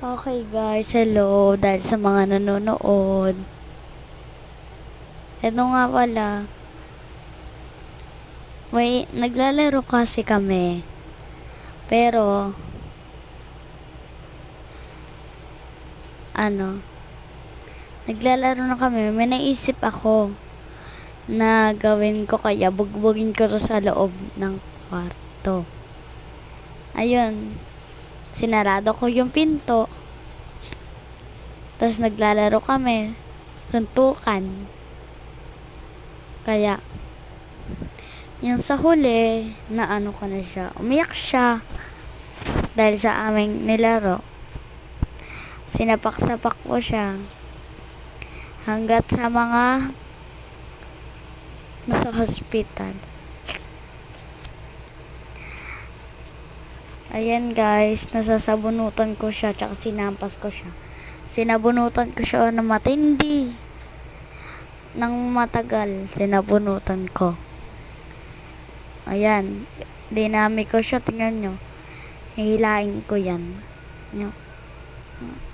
Okay guys, hello dahil sa mga nanonood. Eto nga pala, may naglalaro kasi kami. Pero, naglalaro na kami. May naisip ako na gawin ko kaya bugbugin ko to sa loob ng kwarto. Ayun, sinarado ko yung pinto. Tapos naglalaro kami. Suntukan. Kaya, yung sa huli, na ko na siya, umiyak siya. Dahil sa aming nilaro. Sinapak-sapak ko siya. Hanggat sa mga nasa hospital. Ayan guys, nasasabunutan ko siya, tsaka sinampas ko siya. Sinabunutan ko siya ng matindi. Nang matagal, sinabunutan ko. Ayan, dinami ko siya, tingnan nyo. Hihilain ko yan.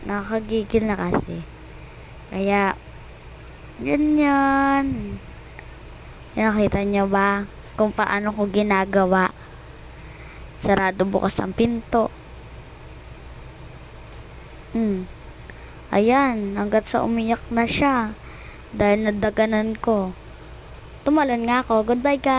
Nakakagigil na kasi. Kaya, ganyan. Nakita nyo ba kung paano ko ginagawa? Sarado bukas ang pinto. Ayan, hanggat sa umiyak na siya. Dahil nadaganan ko. Tumalon nga ako. Goodbye guys.